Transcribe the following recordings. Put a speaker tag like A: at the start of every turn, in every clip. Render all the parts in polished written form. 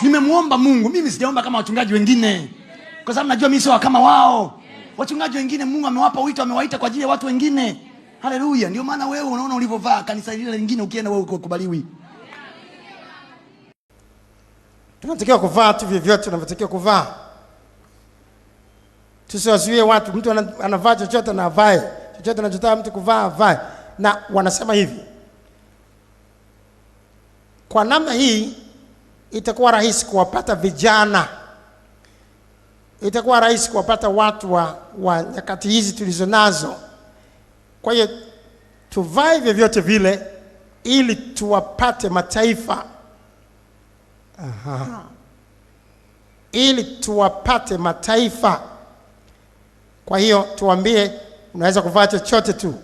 A: Nimemuomba Mungu, mimi sijaomba kama wachungaji wengine, kwa sababu najua mimi sio kama wao. Wachungaji wengine Mungu amewapa wito, amewaita kwa ajili ya watu wengine. Haleluya! Ndio maana wewe unaona ulivyovaa, kanisa lile lingine ukienda wewe ukubaliwi.
B: Tunatakiwa kuvaa tu vyovyote tunavyotakiwa kuvaa. Tusiwazuie watu, mtu anavaa chochote na avae. Chochote anachotaka mtu kuvaa avae. Na wanasema hivi, kwa namna hii itakuwa rahisi kuwapata vijana. Itakuwa rahisi kuwapata watu wa nyakati hizi tulizo nazo. Kwa hiyo tuvae vyovyote vile ili tuwapate mataifa. Ili tuwapate mataifa. Kwa hiyo tuambie, unaweza kuvaa chochote tu.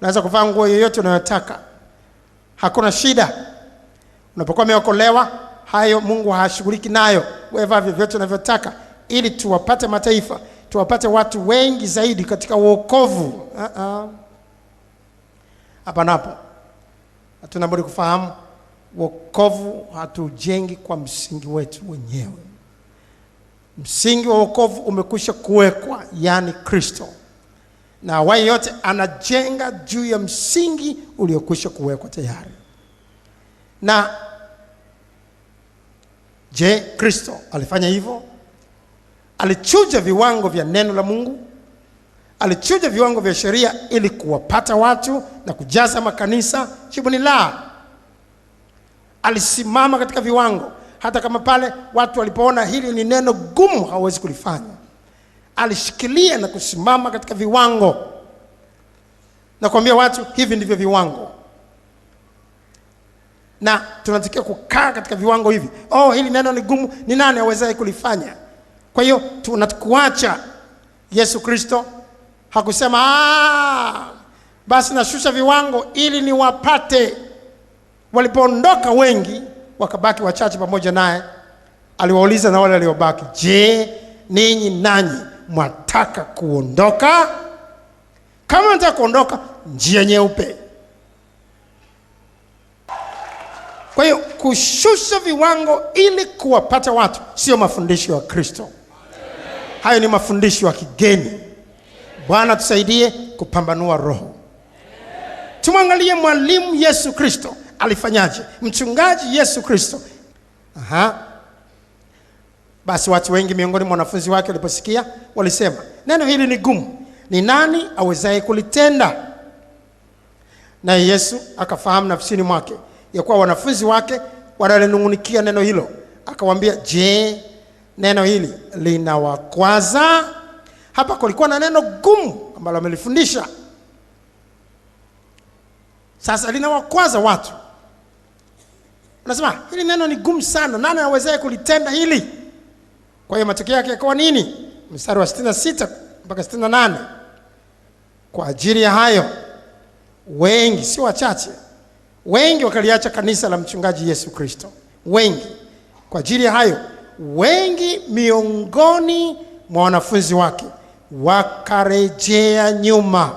B: Unaweza kuvaa nguo yoyote unayotaka. Hakuna shida. Unapokuwa umeokolewa, hayo Mungu hashughuliki nayo. Wewe vaa vyovyote unavyotaka ili tuwapate mataifa, tuwapate watu wengi zaidi katika wokovu. Hapa napo hatuna budi kufahamu wokovu hatujengi kwa msingi wetu wenyewe. Msingi wa wokovu umekwisha kuwekwa, yani Kristo. Na awaye yote anajenga juu ya msingi uliokwisha kuwekwa tayari. Na je, Kristo alifanya hivyo? Alichuja viwango vya neno la Mungu, alichuja viwango vya sheria ili kuwapata watu na kujaza makanisa. Jibu ni la. Alisimama katika viwango, hata kama pale watu walipoona hili ni neno gumu hawezi kulifanya. Alishikilia na kusimama katika viwango na kuambia watu hivi ndivyo viwango, na tunatakiwa kukaa katika viwango hivi. Hili neno ni gumu, ni nani awezaye kulifanya? Kwa hiyo tunakuacha. Yesu Kristo hakusema basi nashusha viwango ili niwapate. Walipoondoka wengi, wakabaki wachache pamoja naye. Aliwauliza na wale waliobaki, je, ninyi nanyi mwataka kuondoka? Kama mnataka kuondoka, njia nyeupe. Kwa hiyo kushusha viwango ili kuwapata watu sio mafundisho ya Kristo. Hayo ni mafundisho ya kigeni. Bwana tusaidie kupambanua roho. Tumwangalie mwalimu Yesu Kristo alifanyaje? Mchungaji Yesu Kristo. Basi watu wengi miongoni mwa wanafunzi wake waliposikia, walisema, neno hili ni gumu, ni nani awezaye kulitenda? Na Yesu akafahamu nafsini mwake ya kuwa wanafunzi wake wanalinungunikia neno hilo. Akawaambia, je, neno hili linawakwaza? Hapa kulikuwa na neno gumu ambalo amelifundisha. Sasa linawakwaza watu. Unasema hili neno ni gumu sana, nani awezaye kulitenda hili? Kwa hiyo matokeo yake yakawa nini? Mstari wa 66 mpaka 68. Kwa ajili ya hayo wengi, si wachache, wengi wakaliacha kanisa la mchungaji Yesu Kristo. Wengi. Kwa ajili ya hayo wengi miongoni mwa wanafunzi wake wakarejea nyuma,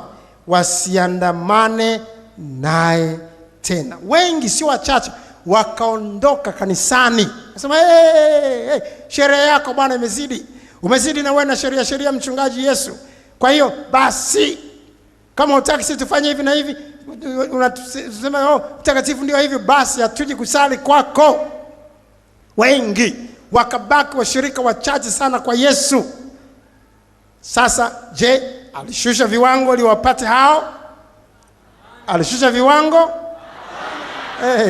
B: wasiandamane naye tena. Wengi, si wachache, wakaondoka kanisani. Nasema sherehe yako bwana imezidi. Umezidi na wewe na sheria mchungaji Yesu. Kwa hiyo basi kama hutaki sisi tufanye hivi na hivi, unasema mtakatifu ndio hivi, basi hatuji kusali kwako. Wengi wakabaki washirika wachache sana kwa Yesu. Sasa je, alishusha viwango ili wapate hao? Alishusha viwango?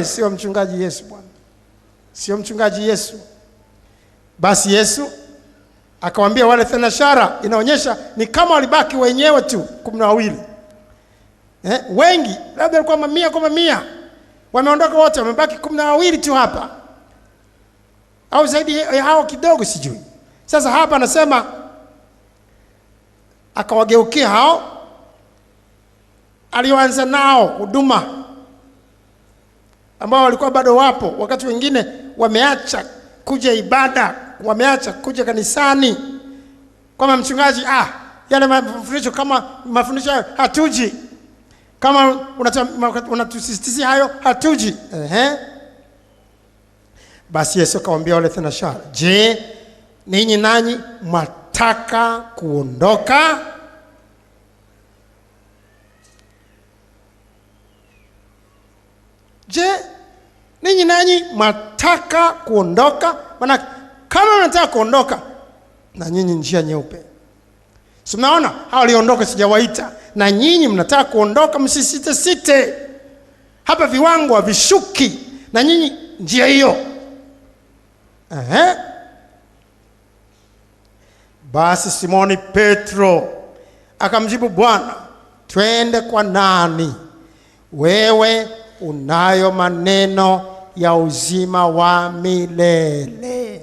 B: Sio mchungaji Yesu bwana. Sio mchungaji Yesu. Basi Yesu akawaambia wale thenashara, inaonyesha ni kama walibaki wenyewe tu 12. Wengi, labda walikuwa mamia, wameondoka wote, wamebaki 12 tu hapa. Au zaidi hao kidogo sijui. Sasa hapa anasema akawageukia hao alioanza nao huduma, ambao walikuwa bado wapo, wakati wengine wameacha kuja ibada, wameacha kuja kanisani. Kama mchungaji, yale mafundisho, kama mafundisho hatuji, kama unatusisitizia hayo hatuji. Basi Yesu akamwambia wale thenashara, je, ninyi nanyi mwataka kuondoka? Je, ninyi nanyi mwataka kuondoka? Maana kama mnataka kuondoka, na nyinyi njia nyeupe. Si mnaona hao waliondoka, sijawaita. Na nyinyi mnataka kuondoka, msisite site. Hapa viwango havishuki, na nyinyi njia hiyo. Basi Simoni Petro akamjibu, Bwana, twende kwa nani? Wewe unayo maneno ya uzima wa milele.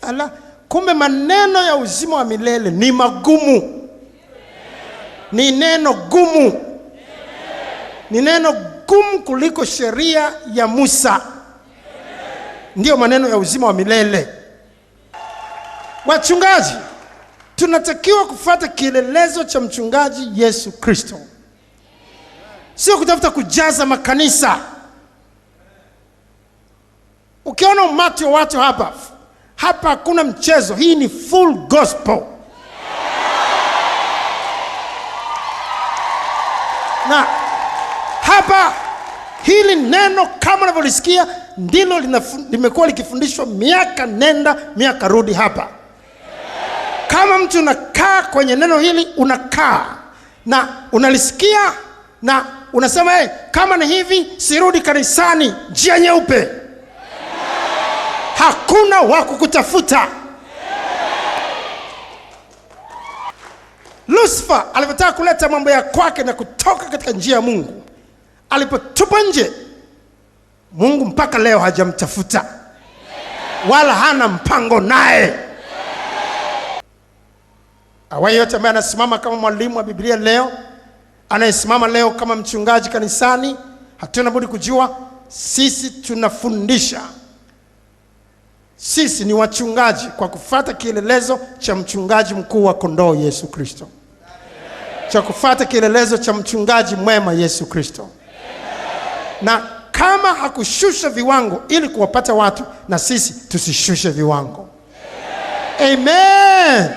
B: Ala, kumbe maneno ya uzima wa milele ni magumu. Ni neno gumu. Ni neno gumu kuliko sheria ya Musa. Ndiyo maneno ya uzima wa milele. Wachungaji, tunatakiwa kufuata kielelezo cha mchungaji Yesu Kristo. Sio kutafuta kujaza makanisa. Ukiona umati wa watu hapa hakuna mchezo. Hii ni full gospel. Na hapa hili neno kama unavyolisikia ndilo limekuwa likifundishwa miaka nenda miaka rudi hapa. Kama mtu unakaa kwenye neno hili, unakaa na unalisikia na unasema, kama ni hivi sirudi kanisani, njia nyeupe. Hakuna wa kukutafuta. Lucifer alipotaka kuleta mambo ya kwake na kutoka katika njia ya Mungu, alipotupa nje, Mungu mpaka leo hajamtafuta wala hana mpango naye. Awaye yote ambaye anasimama kama mwalimu wa Biblia leo, anayesimama leo kama mchungaji kanisani, hatuna budi kujua sisi tunafundisha. Sisi ni wachungaji kwa kufuata kielelezo cha mchungaji mkuu wa kondoo Yesu Kristo. Cha kufuata kielelezo cha mchungaji mwema Yesu Kristo. Na kama hakushusha viwango ili kuwapata watu, na sisi tusishushe viwango. Amen.